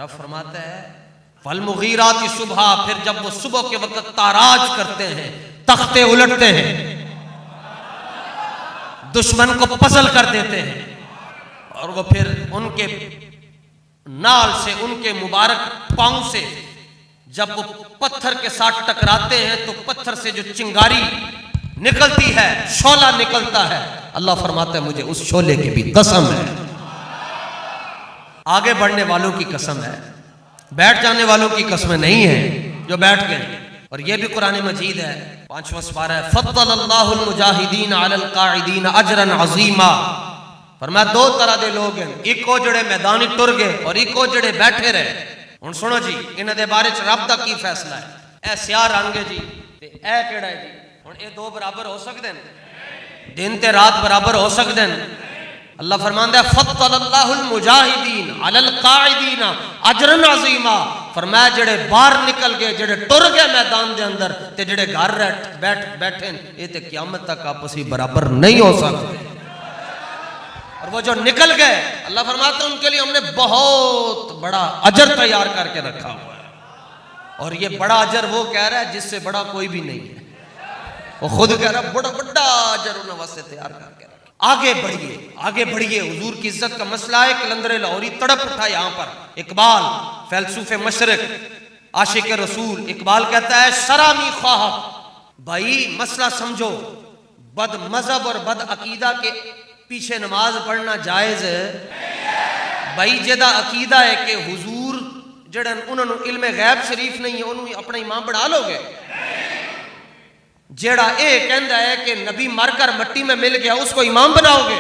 रब फरमाता है फल मुगीराती सुबह, फिर जब वो सुबह के वक्त ताराज करते हैं, तख्ते उलटते हैं, दुश्मन को पसल कर देते हैं, और वो फिर उनके नाल से, उनके मुबारक पांव से जब वो पत्थर के साथ टकराते हैं तो पत्थर से जो चिंगारी निकलती है, शोला निकलता है, अल्लाह फरमाता है मुझे उस शोले की भी कसम है। आगे बढ़ने वालों की कसम है, बैठ जाने वालों की कसमें नहीं है जो बैठ गए। और यह भी कुरान मजीद है, 5वां सुपारा है, फद्दलल्लाहुल मुजाहिदीन अलल काइदीन अजरन अज़ीमा। फरमाया दो तरह के लोग हैं, एक वो जड़े मैदानी टुर गए और एक वो जड़े बैठे रहे। हुण सुनो जी, इन्हां दे बारे च रब दा की फैसला है। ए स्याह रंग है जी ते ए केड़ा है जी? हुण ये दो बराबर हो सकते हैं? दिन ते रात बराबर हो सकते हैं? अल्लाह फरमांदा है फद्दलल्लाहुल मुजाहिदीन अलल काइदीन अजरन अज़ीमा। फरमाया जड़े बाहर निकल गए, जड़े टुर गए मैदान के अंदर, ते जड़े घर बैठे ये ते क़यामत तक आपस में बराबर नहीं हो सकते। और वो जो निकल गए, अल्लाह फरमाता है उनके लिए हमने बहुत बड़ा अजर तैयार करके रखा हुआ है। और ये बड़ा अजर वो कह रहा है जिससे बड़ा कोई भी नहीं है। वो खुद कह रहा है बड़ा बड़ा अजर उन्होंने वास्ते तैयार करके रखा। आगे बढ़िए, आगे बढ़िए। हुजूर की इज्जत का मसला है। कलंदर लाहौरी तड़प उठा यहाँ पर। इकबाल फैलसूफे मशरिक, आशिक रसूल, इकबाल कहता है शरामी ख्वाह, भाई मसला समझो, बद मजहब और बद अकीदा के पीछे नमाज पढ़ना जायज है। भाई जेदा अकीदा है कि हुजूर जड़े उन्होंने इल्मे गैब शरीफ नहीं है, उन्होंने अपना इमाम बना लोगे? जेड़ा ये कहता है कि नबी मरकर मट्टी में मिल गया उसको इमाम बनाओगे?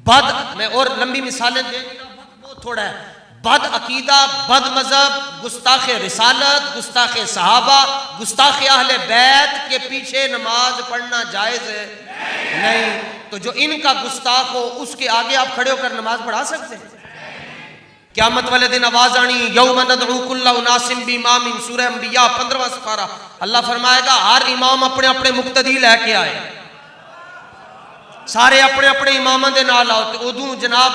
बद, मैं और लंबी मिसालें देंगे, वो थोड़ा है। बद अकीदा, बद मजहब, गुस्ताखे रिसालत, गुस्ताखे सहाबा, गुस्ताखे अहले बैत के पीछे नमाज पढ़ना जायज है? नहीं। तो जो इनका गुस्ताख हो उसके आगे आप खड़े होकर नमाज पढ़ा सकते हैं? क़यामत वाले दिन आवाज आनी, यौम नदउ कुल्ला उनासिम बिइमामिन, सूरह अंबिया 15वां सुपारा। अल्लाह फरमाएगा हर इमाम अपने अपने मुक्तदी लेके आए, सारे अपने अपने इमामां दे नाल आओ। तो उदू जनाब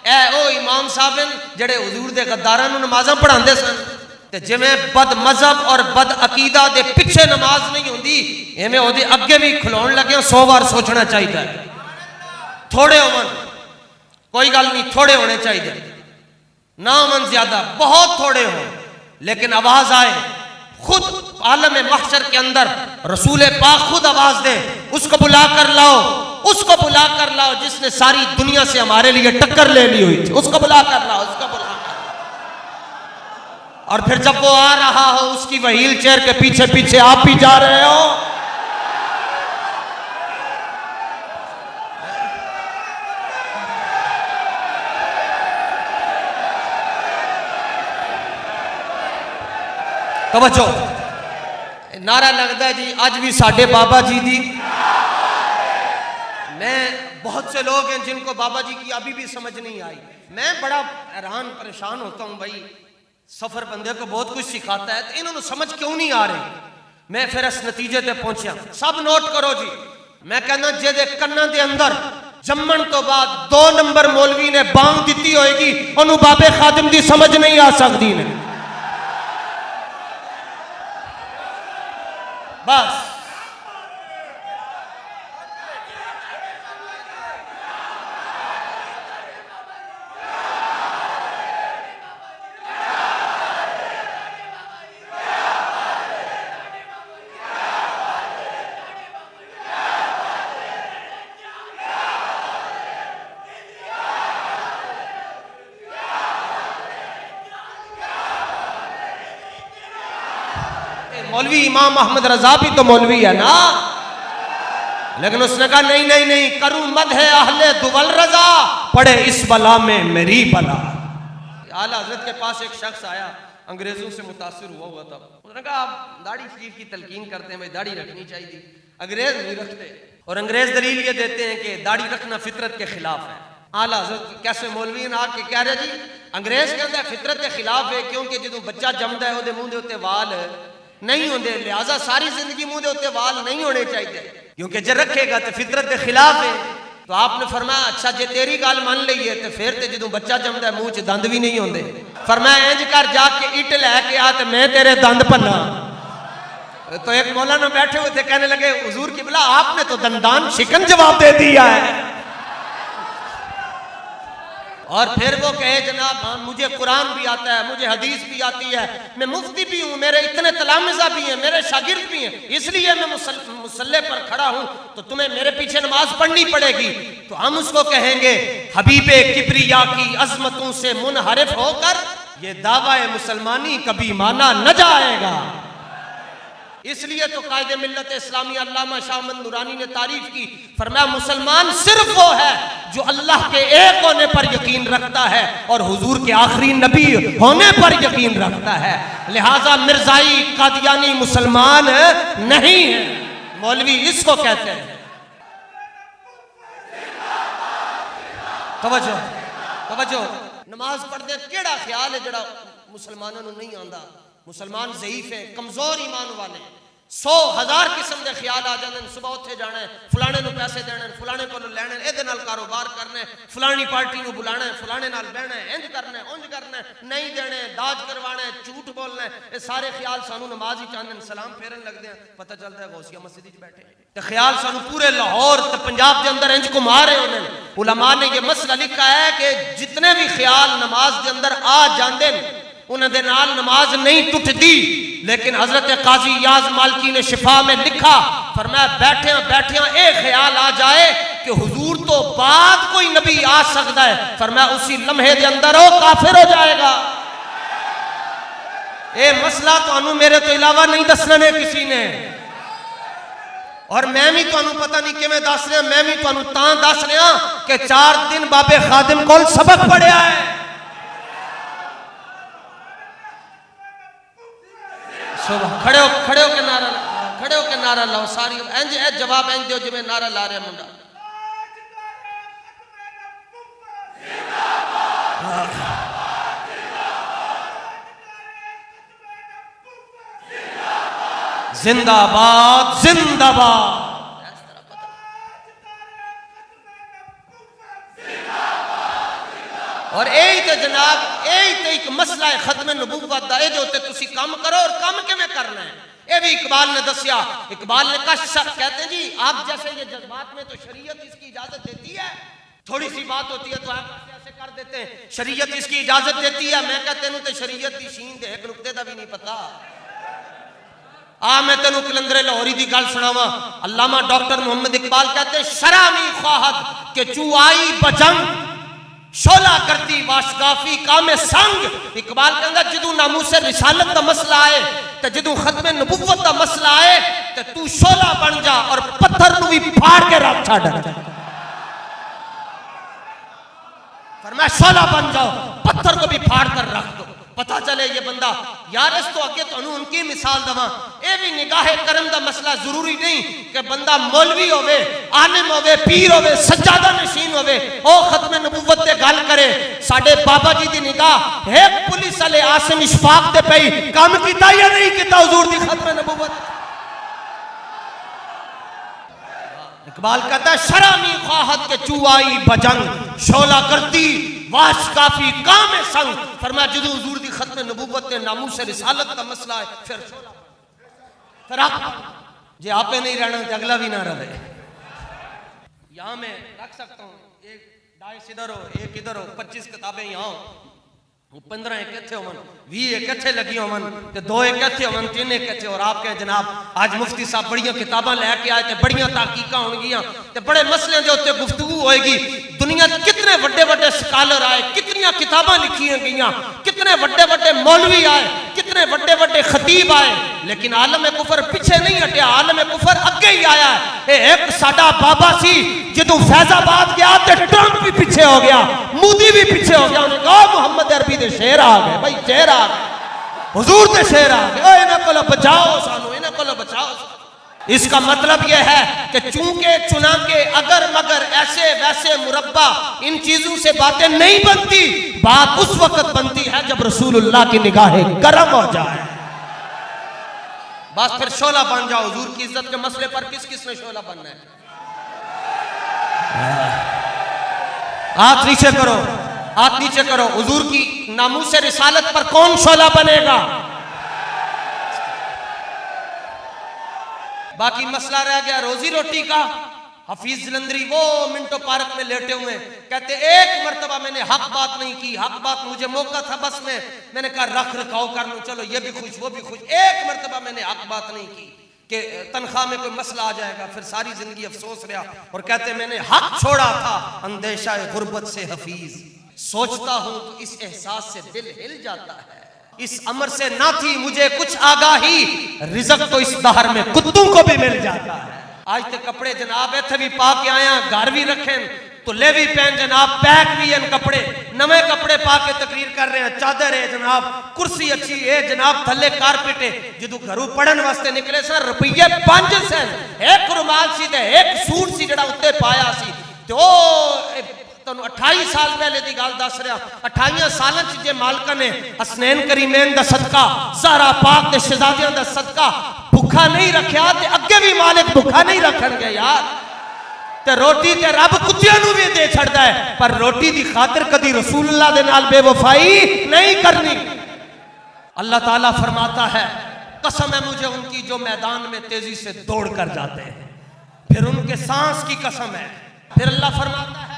ए ओ इमाम साहब जड़े हुजूर दे गद्दारां नूं नमाज़ां पढ़ांदे सन, ते जिवें बद मजहब और बद अकीदा दे पिछे नमाज नहीं होंदी, एवें ओदे अगे भी खलोण लगे 100 बार सोचना चाहिए। थोड़े होवन कोई गल नहीं, थोड़े होने चाहिए, ना होवन ज्यादा, बहुत थोड़े हो, लेकिन आवाज आए। खुद आलम महशर के अंदर रसूल पाक खुद आवाज दे, उसको बुला कर लाओ, उसको बुला कर लाओ जिसने सारी दुनिया से हमारे लिए टक्कर ले ली हुई थी, उसको बुला कर लाओ, उसको बुला कर। और फिर जब वो आ रहा हो उसकी व्हील चेयर के पीछे पीछे आप भी जा रहे हो, तवज्जो। नारा लगता है जी आज भी साडे बाबा जी दी। मैं बहुत से लोग हैं जिनको बाबा जी की अभी भी समझ नहीं आई। मैं बड़ा हैरान परेशान होता हूँ भाई, सफर बंदे को बहुत कुछ सिखाता है, तो इन्होंने समझ क्यों नहीं आ रही। मैं फिर इस नतीजे ते पहुंचा, सब नोट करो जी। मैं कहना जेदे कन्ना दे अंदर जम्मन तो बाद 2 नंबर मौलवी ने बांग दी होगी, उन्होंने बाबे खादिम दी समझ नहीं आ सकती ने। बस मौलवी इमाम अहमद रजा भी तो मौलवी है ना, लेकिन उसने कहा नहीं नहीं नहीं, करूं मद है अहले दुवल रजा, पड़े इस बला में मेरी बला। आला हजरत के पास एक शख्स आया, अंग्रेजों से मुतासिर हुआ था। उसने कहा आप दाढ़ी शरीफ की तलकीन करते हैं, भाई दाढ़ी रखनी चाहिए, अंग्रेज नहीं रखते। और अंग्रेज दलील ये देते हैं कि दाढ़ी रखना फितरत के खिलाफ है। आला हजरत कैसे मौलवी ना के कह रहे जी, अंग्रेज कहता है फितरत के खिलाफ है क्योंकि जो बच्चा जमदा है वो मुंह के उत्ते वाल नहीं होंगे, लिहाजा सारी जिंदगी मुंह के उत्ते वाल नहीं होने चाहिए, क्योंकि जो रखेगा तो फितरत के खिलाफ है। तो आपने फरमाया अच्छा जे तेरी गल मान लीए तो फिर तो जो बच्चा जमदा है मुंह च दंद भी नहीं होंगे। फरमाया इंज कर जाके इट लैके आ तो मैं तेरे दंद भन्ना। तो एक मौलाना बैठे हुए थे कहने लगे हुजूर की बिला आपने तो दंदान शिकन जवाब दे दिया है। और फिर वो कहे जनाब हाँ मुझे कुरान भी आता है, मुझे हदीस भी आती है, मैं मुफ्ती भी हूँ, मेरे इतने तलामिज़ा भी हैं, मेरे शागिर्द भी हैं, इसलिए मैं मुसल्ले पर खड़ा हूँ, तो तुम्हें मेरे पीछे नमाज पढ़नी पड़ेगी। तो हम उसको कहेंगे हबीबे किबरिया की अजमतों से मुनहरिफ होकर ये दावा मुसलमानी कभी माना न जाएगा। इसलिए तो कायदे मिल्लत इस्लामी अल्लामा शाह अहमद नूरानी ने तारीफ की, फरमाया मुसलमान सिर्फ वो है जो अल्लाह के एक होने पर यकीन रखता है और हुजूर के आखिरी नबी होने पर यकीन रखता है। लिहाजा मिर्जाई कादियानी मुसलमान नहीं है, मौलवी इसको कहते हैं। तवज्जो तवज्जो, नमाज पढ़ते केड़ा ख्याल है जड़ा मुसलमानों को नहीं आंदा। मुसलमान ज़ईफ है, कमजोर ईमान वाले, 100,000 किस्म के ख्याल आ जाते हैं। सुबह उठे जाना है, फलाने को पैसे देने, फलाने को लैने, एदे नाल कारोबार करना, फलानी पार्टी को बुलाना, फलाने नाल बहना, इंज करना, उंज करना, नहीं देने, दाज करवाना, झूठ बोलना, ये सारे ख्याल सानू नमाज ही चाहते हैं। सलाम फेरन लगते हैं, पता चलता है गौसिया मस्जिद में बैठे तो ख्याल सानू पूरे लाहौर तो पंजाब के अंदर इंज घुमा रहे होने। उलमा ने यह मसला लिखा है कि जितने भी ख्याल नमाज के अंदर आ जाते हैं उन्होंने नाल नमाज नहीं टुटती। लेकिन हजरत काजी याज मालकी ने शिफा में लिखा, फरमाया बैठे बैठिया एक ख्याल आ जाए कि हुजूर तो बाद कोई नबी आ सकता है, फरमाया उसी लम्हे के अंदर वो काफिर हो जाएगा। ये मसला तो मेरे तो इलावा नहीं दसना ने किसी ने, और मैं भी तो पता नहीं किवें दस रहा, मैं भी तो दस रहा कि 4 दिन बाबे खादिम को सबक पढ़िया है। खड़े हो के नारा, खड़े हो के नारा लाओ सारी, इंज ए जवाब इंज दो जिवें नारा ला रहा मुंडा। जिंदाबाद जिंदाबाद। और यही तो जनाब यही तो एक मसला है खत्म नबूवत दा, जो तुसी काम करो और काम किवें करना है ये भी इकबाल ने दसिया। इकबाल ने कहा कहते हैं जी आप जैसे ये जज्बात में तो शरीयत इसकी इजाजत देती है, थोड़ी सी बात होती है तो आप ऐसे कर देते हैं, शरीयत इसकी इजाजत देती है। मैं कहते हैं तो शरीयत की शीन दे एक नुकते का भी नहीं पता। मैं तेन कलंदरे लाहौरी की गल सुनावा। अल्लामा डॉक्टर मोहम्मद इकबाल कहते हैं शरामी ख्वाहत के चुआई बजंग शोला करती वाशगाफी काम संग। इकबाल कहता जदू नामूसे रिसालत का मसला आए तो जदू खत्मे नबुव्वत का मसला आए तो तू शोला बन जा और पत्थर को भी फाड़ के रख छड़। फरमाया शोला बन जाओ, पत्थर को भी फाड़ कर रख दो, पता चले ये बंदा यार। इस तो अगे तो उनकी मिसाल दवा, ये भी निगाहे करम का मसला जरूरी नहीं कि बंदा मौलवी होवे, आलिम होवे, पीर होवे, सज्जादा नशीन होवे, ओ खत्मे नबुव्वत ते गल करे। साडे बाबा जी दी निगाह एक पुलिस वाले आसिम इशफाक ते पई, काम कीता या नहीं कीता हुजूर दी खत्मे नबुव्वत। इकबाल कहता है शरामी ख्वाहत के चुआई बजंग शोला करती वाश काफी काम संग। फरमाया जदू हुजूर दी खत्म नबूवत ने नामूस रिसालत का मसला है फिर शोला, फिर आप जे आपे नहीं रहना तो अगला भी ना रहे। यहां मैं रख सकता हूं एक डाइस इधर हो, एक इधर हो, 25 किताबें यहाँ हो, 15 एक इत्थे होवन, 20 एक इत्थे लगी होवन, ते 2 एक इत्थे होवन, 3 एक इत्थे। और आप कहें जनाब आज मुफ्ती साहब बड़ियां किताबां लैके आए ते बड़ियां तहकीकां होणगियां ते बड़े मसले दे उत्ते गुफ्तगू होएगी। दुनिया कितने बड़े बड़े स्कॉलर आए, कितनी किताबां लिखियां गईयां, कितने बड़े बड़े मौलवी आए, कितने बड़े बड़े खतीब आए, लेकिन आलम कुफर पीछे नहीं हटिया, आलम कुफर अगे ही आया है। एक साडा बाबा सी जदों फैजाबाद गया तो ट्रंप भी पीछे हो गया, मोदी भी पीछे हो गया। उन्हें कहा मुहम्मद अरबी दे शेर आ गए, भाई शेर आ गए, हुजूर दे शेर आ गए, इन्हां कोलों बचाओ सानू, इन्हां कोलों बचाओ। इसका मतलब यह है कि चूंकि चुना के अगर मगर ऐसे वैसे मुरब्बा इन चीजों से बातें नहीं बनती, बात उस वक्त बनती है जब रसूलुल्लाह की निगाहें गर्म हो जाए। बस फिर शोला बन जाओ। हुजूर की इज्जत के मसले पर किस किस ने शोला बनना है? हाथ नीचे करो, हाथ नीचे करो। हुजूर की नामूस रिसालत पर कौन शोला बनेगा? बाकी मसला रह गया रोजी रोटी का। हफीज जलंधरी वो मिंटो पार्क में लेटे हुए कहते एक मर्तबा मैंने हक बात नहीं की, हक बात मुझे मौका था बस में मैंने कहा रख रखाव कर लूं, चलो ये भी खुश वो भी खुश। एक मर्तबा मैंने हक बात नहीं की कि तनख्वाह में कोई मसला आ जाएगा, फिर सारी जिंदगी अफसोस रहा। और कहते मैंने हक छोड़ा था अंदेशा गुर्बत से हफीज, सोचता हूं तो इस एहसास से दिल हिल जाता है, इस अमर से ना थी मुझे कुछ आगाही, रिज़्क तो इस दहर में कुत्तों को भी मिल जाता है। आज तक कपड़े जनाब इथे भी पा के आया, घर भी रखे तो ले भी पहन जनाब, पैक भी हैं कपड़े, नवे कपड़े पा के तकरीर कर रहे हैं। चादर है जनाब, कुर्सी अच्छी है जनाब, थले कारपेट है। जो घरों पढ़न वास्ते निकले सर रुपये 5 सन, एक रुमाल सी ते एक सूट सी जड़ा उत्ते पाया सी। तो 28 साल पहले की गल दस रहा, 28 साल जे मालका ने हसनैन करीमैन दा सदका, ज़हरा पाक दे शहजादियां दा सदका भुखा नहीं रखा ते अगे भी मालिक भुखा नहीं रखणगे यार। ते रोटी ते रब कुत्तियां नूं भी दे छड़दा है, पर रोटी दी खातिर कदी रसूलुल्लाह दे नाल बेवफाई नहीं करनी। अल्लाह ताला फरमाता है कसम है मुझे उनकी जो मैदान में तेजी से दौड़ कर जाते हैं, फिर उनके सांस की कसम है। फिर अल्लाह फरमाता है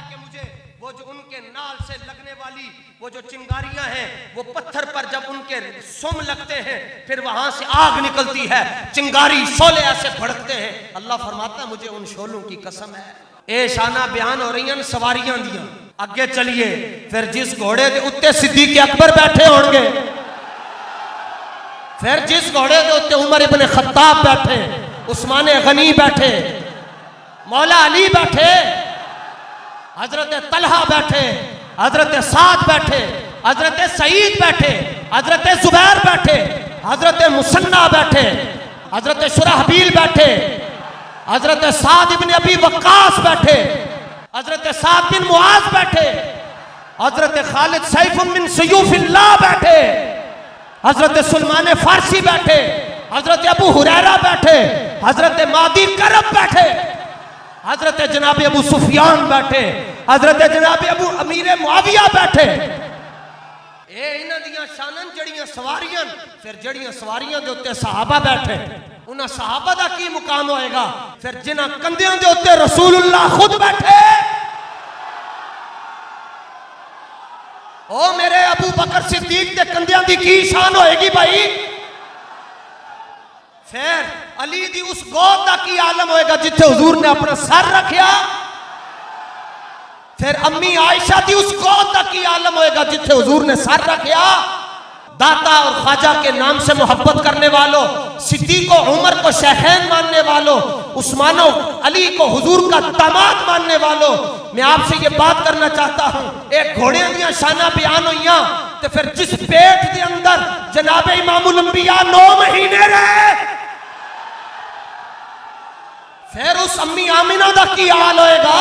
वो जो उनके नाल से लगने वाली वो जो चिंगारियां हैं वो पत्थर पर जब उनके सुम लगते हैं फिर वहां से आग निकलती है, चिंगारी शोले ऐसे भड़कते हैं। अल्लाह फरमाता मुझे उन शोलों की कसम है। ए शाना बयान हो रही हैं सवारियां दियां। आगे चलिए, फिर जिस घोड़े के उत्ते सिद्दीक अकबर बैठे होंगे, फिर जिस घोड़े के उत्ते उमर इब्ने खत्ताब बैठे, उस्मान गनी बैठे, मौला अली बैठे, हजरत तलहा बैठे, हजरत साद बैठे, हजरत सईद बैठे, हजरत जुबैर बैठे, हजरत मुसन्ना बैठे, हजरत शुरहबील बैठे, हजरत साद इब्न अबी वक्कास बैठे, हजरत साद बिन मुआज बैठे, हजरत खालिद सैफ बिन सयूफिल्लाह बैठे, हजरत सुलमान फारसी बैठे, हजरत अबू हुरैरा बैठे, हजरत मादी करब बैठे, हजरत जनाब अबू सुफियान बैठे, हजरत जनाब अबू अमीर मुआविया बैठे। ए इन्हां दियां शानन जड़ियां सवारियां, फिर जड़ियां सवारियां दे उत्ते सहाबा बैठे, उन्हां सहाबा दा की मुकाम होएगा। फिर जिन्हां कंधियां दे उत्ते रसूलुल्लाह खुद बैठे। ओ मेरे अबू बकर सिद्दीक दे कंधियां दी की शान होएगी भाई। फिर अली दी उस गोद दा की आलम होएगा जिथे हुजूर ने अपना सर रखा। फिर अम्मी आयशा दी उस गोद दा की आलम होएगा जिथे हुजूर ने सर रखा। दाता और ख्वाजा के नाम से मोहब्बत करने वालों, सिद्दीक को उमर को शेखैन मानने वालों, उस्मानो अली को हुजूर का दामाद मानने वालों, मैं आपसे ये बात करना चाहता हूं, एक घोड़े दियां शाना बयान हुईयां तो फिर जिस पेट के अंदर जनाब इमामुल अंबिया 9 महीने रहे, फिर उस अम्मी आमिना दा की हाल होएगा।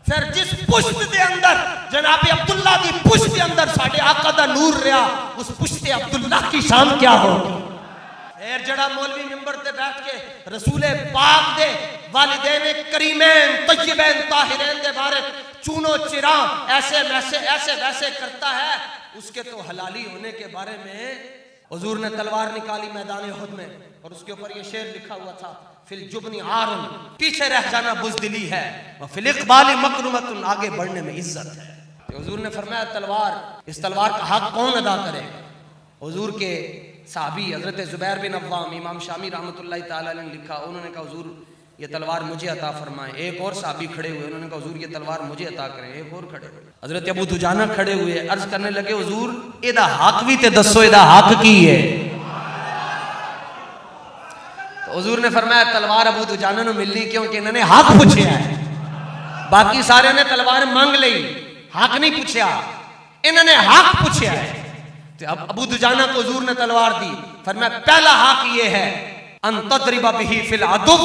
फिर जिस पुष्ट के अंदर जनाब अब्दुल्ला की पुष्ट के अंदर साडे आका दा नूर रहा, उस पुष्ट अब्दुल्ला की शान क्या होगी। फिर जड़ा मौलवी मिंबर पे बैठ के रसूल पाक दे वालिदैन करीमैन तय्यबैन ताहिरैन दे बारे चूनो चिरा ऐसे वैसे करता है, उसके तो हलाली होने के बारे में हुजूर ने तलवार निकाली मैदान उहद में और उसके ऊपर ये शेर लिखा हुआ था, फिल जुबनी आरुन, पीछे रह जाना बुज़दिली है, और फिल इक़बाली मकरुमतुन, आगे बढ़ने में इज्जत है। तो हुजूर ने फरमाया तलवार, इस तलवार का हक कौन अदा करेगा। हुजूर के साहबी हजरत जुबैर बिन अव्वाम, इमाम शामी रहमतुल्लाहि तआला अलैह ने लिखा, उन्होंने कहा हुजूर ये तलवार मुझे अता फरमाए। एक और साहबी खड़े हुए, उन्होंने कहा हुजूर ये तलवार मुझे अता करें। एक और खड़े हुए, हजरत अबू दुजाना खड़े हुए, अर्ज करने लगे हुजूर एदा हक भी ते दसो, एदा हक की है। तो हुजूर ने फरमाया तलवार अबू दुजाना नूं मिलनी क्योंकि इन्होंने हक पूछा है, बाकी सारे ने तलवार मंग ली, हक नहीं पूछा, इन्होंने हक पूछा है। तो अब अबू दुजाना को हुजूर ने तलवार दी, फरमाया पहला हक ये है अन तदरिबा बिही फिल अदुव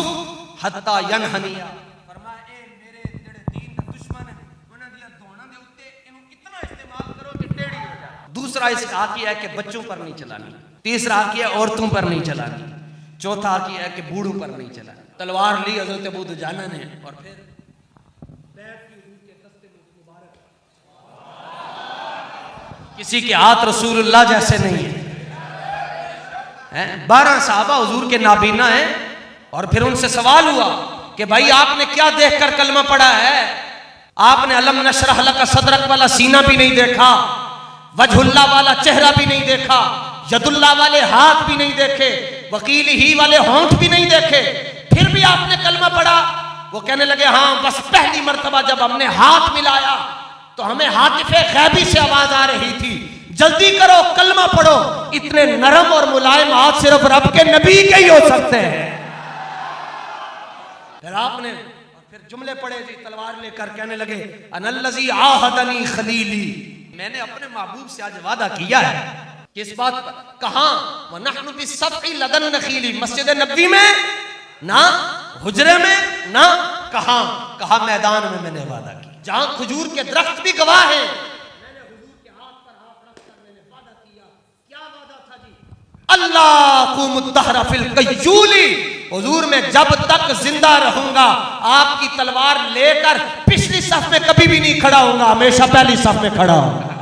हत्ता यनहनिया, फरमाया ए मेरे जेड़े दीन दा दुश्मन है उन्हां दी धौणां दे उत्ते इनु इतना इस्तेमाल करो कि टेढ़ी हो जाए। दूसरा इसका हक यह है कि बच्चों पर नहीं चलानी, तीसरा हक यह है औरतों पर नहीं चलानी, चौथा हक यह है कि बूढ़ों पर नहीं चलानी। तलवार ली हजरत अबू दुजाना ने और फिर किसी के हाथ रसूलुल्लाह जैसे नहीं है, 12 सहाबा हुजूर के नाबीना है। और फिर उनसे सवाल हुआ कि भाई आपने क्या देखकर कलमा पढ़ा है? आपने अलम नशरह लका सदरक वाला सीना भी नहीं देखा, वजहुल्लाह वाला चेहरा भी नहीं देखा, यदुल्लाह वाले हाथ भी नहीं देखे, वकील ही वाले होंठ भी नहीं देखे, फिर भी आपने कलमा पढ़ा। वो कहने लगे हाँ, बस पहली मर्तबा जब हमने हाथ मिलाया तो हमें हातिफे गैबी से आवाज आ रही थी, जल्दी करो कलमा पढ़ो। इतने नरम और मुलायम हाथ सिर्फ रब के नबी के ही हो सकते हैं। फिर आपने फिर जुमले पढ़े जी, तलवार लेकर कहने लगे अनल्लज़ी आहदनी खलीली, मैंने अपने महबूब से आज वादा किया है। किस बात पर? कहां? वनहनु बिस्सफ़ी लदन नखीली, मस्जिद नबवी में ना, हुजरे में ना, कहां? कहा मैदान में मैंने वादा किया, जहां खजूर के दरख्त भी गवाह हैं। मैंने हुजूर के हाथ पर हाथ रखकर मैंने वादा किया। क्या वादा था जी? अल्लाह कुमुद्दहरा फिल कय्यूली, हुजूर में जब तक जिंदा रहूंगा आपकी तलवार लेकर पिछली सफ में कभी भी नहीं खड़ा होऊंगा, हमेशा पहली सफ में खड़ा होऊंगा।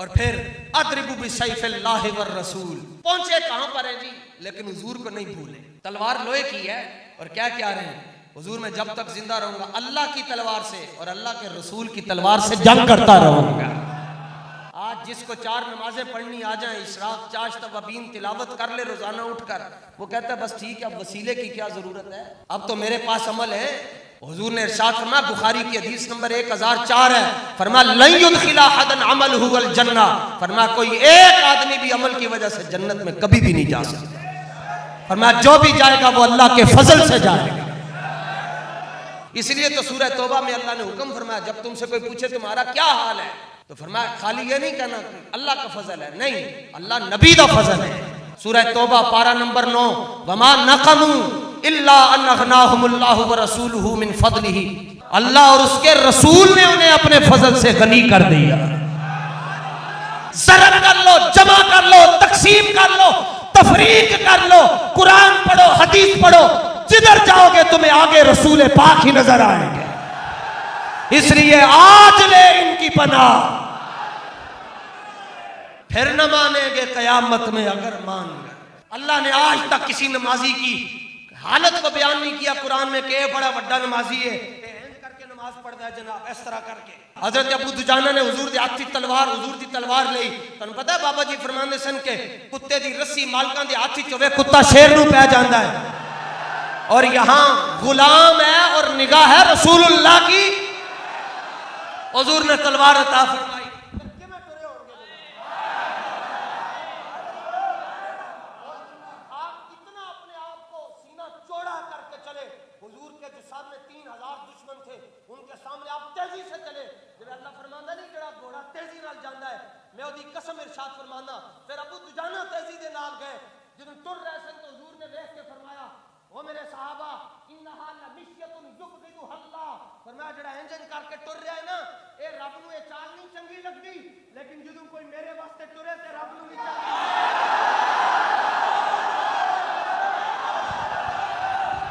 और फिर अदरिबु बिसैफिल्लाहि वर रसूल, पहुंचे कहां पर है जी? लेकिन हुजूर को नहीं भूले, तलवार लोहे की है और क्या क्या रहे हैं हुजूर में जब तक जिंदा रहूंगा अल्लाह की तलवार से और अल्लाह के रसूल की तलवार से जंग करता रहूंगा। आज जिसको 4 नमाजें पढ़नी आ जाए, इशराक, चाश, तवाबीन तिलावत कर ले रोजाना उठकर, वो कहता है बस ठीक है, अब वसीले की क्या जरूरत है, अब तो मेरे पास अमल है। हुजूर ने इरशाद फरमाया, बुखारी की हदीस नंबर 1004 है, फरमाया लन युदखिला अहदन अमलहु अल जन्ना, फरमाया कोई एक आदमी भी अमल की वजह से जन्नत में कभी भी नहीं जा सकता। फरमाया जो भी जाएगा वो अल्लाह के फजल से जाएगा। इसलिए तो सूरह तौबा में अल्लाह ने हुक्म फरमाया, जब तुमसे कोई पूछे तुम्हारा क्या हाल है, तो फरमाया खाली ये नहीं कहना अल्लाह का फजल है, नहीं, अल्लाह नबी का फजल है। सूरह तौबा पारा नंबर 9, वमा नक़मू इल्ला अन अग़नाहुमुल्लाहु व रसूलुहु मिन फ़ज़लिही, अल्लाह और उसके रसूल ने उन्हें अपने फजल से गनी कर दिया। ज़रब कर लो, जमा कर लो, तकसीम कर लो, तफरीक कर लो, कुरान पढ़ो, हदीस पढ़ो, जिधर जाओगे तुम्हें आगे रसूल पाक ही नजर आएंगे। इसलिए आज ले इनकी पनाह, फिर न मानेंगे कयामत में अगर मान गए। अल्लाह ने आज तक किसी नमाजी की हालत को बयान नहीं किया कुरान में कि बड़ा बड़ा नमाजी है करके नमाज पढ़ता है जनाब, इस तरह करके। हजरत अबू दुजाना ने हुजूर दी हाथी तलवार, हुजूर दी तलवार ली, तुहानू पता है बाबा जी फरमांदे सन के कुत्ते दी रस्सी मालकां दे हाथ च होवे, कुत्ता शेर नू पै जांदा है। और यहां गुलाम है और निगाह है रसूलुल्लाह की, हुजूर ने तलवार अता फरमाई।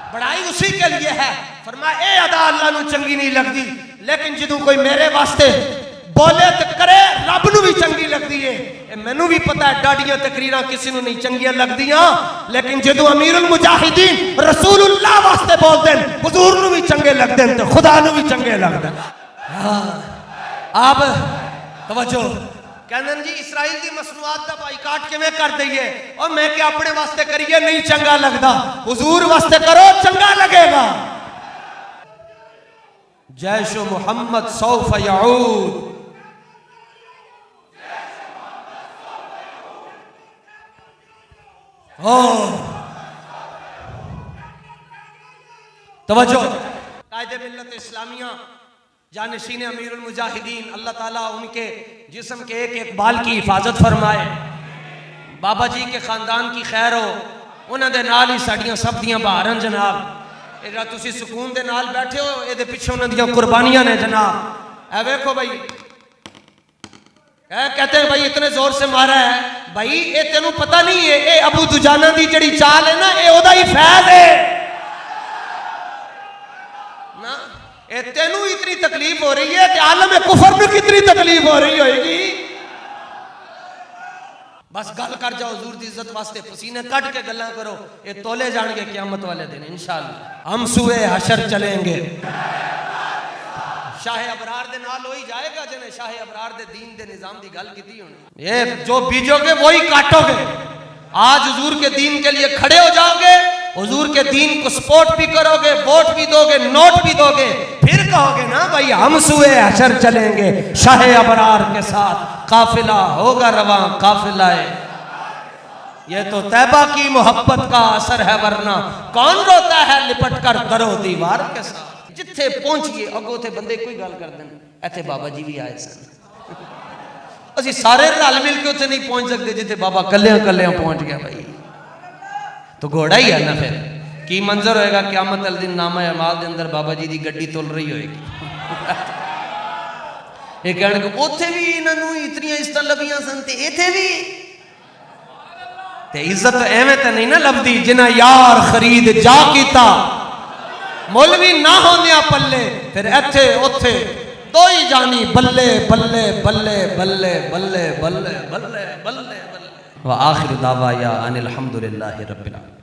बड़ाई उसी के लिए है, फरमाया ए अदा अल्लाह नू चंगी नहीं लगती, लेकिन जदों कोई मेरे वास्ते बोले तो करे रब नू भी चंगी लगती है। मैनू भी पता है डाडियां तकरीरां किसी नू नहीं चंगियां लगदियां, लेकिन जदों अमीरुल मुजाहिदीन रसूलुल्लाह वास्ते बोलते हैं हुजूर नू भी चंगे लगते हैं, तो खुदा नू भी चंगे लगते हैं। अब तवज्जो, कहंदे जी इसराइल दी मसनूआत दा बाइकाट किवें कर दईए, और मैं क्या अपने वास्ते करिए, नहीं चंगा लगदा, हुजूर वास्ते करो चंगा लगेगा। जैशो मोहम्मद सौफ यऊद, तवज्जो, कायदे मिल्लत इस्लामिया जानशीन अमीरुल मुजाहिदीन, अल्लाह ताला उनके जिस्म के एक एक बाल की हिफाजत फरमाए, बाबा जी के खानदान की खैर हो, उन्हां दे नाल ही साडियां सब दियां बहारां जनाब। एदा तुसी सुकून दे नाल बैठे हो, एदे पिछे उन्हां दियां कुर्बानियां ने जनाब। ए वेखो भाई कहते हैं भाई इतने जोर से मारा है, भाई ये तेनू पता नहीं है, ये अबू दुजाना दी जड़ी चाल है ना, ये ओदा ही फैज है ना। ये तेनू इतनी तकलीफ हो रही है कि आलम कुफर में कितनी तकलीफ हो रही होगी। बस गल कर जाओ हुजूर दी इज्जत वास्ते, पसीने कट के गल्ला करो, ये तोले जाएंगे क़यामत वाले दिन इंशाअल्लाह। हम सुए हशर चलेंगे, शाहे अबरार दे नाल हो ही जाएगा जिन्हें शाहे अबरार दे दीन दे निजाम दी गल की होनी। ये जो बीजोगे वही काटोगे। आज हुजूर के दीन के लिए खड़े हो जाओगे, हुजूर के दीन को सपोर्ट भी करोगे, वोट भी दोगे, नोट भी दोगे, फिर कहोगे ना भाई हम सुए हशर चलेंगे शाहे अबरार के साथ, काफिला होगा रवां काफिलाए। ये तो तैबा की मोहब्बत का असर है, वरना कौन रोता है लिपट कर दरो दीवार के साथ। जिथे पहुंचिए अगो थे बंदे कोई गल कर दें, इत्थे बाबा जी भी आए सन, असी सारे रल मिल के उत्थे नहीं पहुंच सकते जिथे बाबा कल्लियां कल्लियां पहुंच गया भाई। तो घोड़ा ही है ना, फिर की मंजर होएगा क़यामत वाले दिन, नामा अमाल दे अंदर बाबा जी दी गड्डी तुल रही होएगी। ये कहणगे उत्थे भी इन्हां इतनी इज्जत लभियां सन ते इत्थे भी। ते इज्जत एवें तो नहीं ना लभदी जिन्हां यार खरीद जा कीता, मौलवी ना होंदिया पल्ले, फिर इत्थे उत्थे दो ही जानी बल्ले बल्ले बल्ले बल्ले बल्ले बल्ले बल्ले बल्ले बल्ले। व आखिर दावा या अनिल हम्दुलिल्लाहि रब्बिल आलमीन।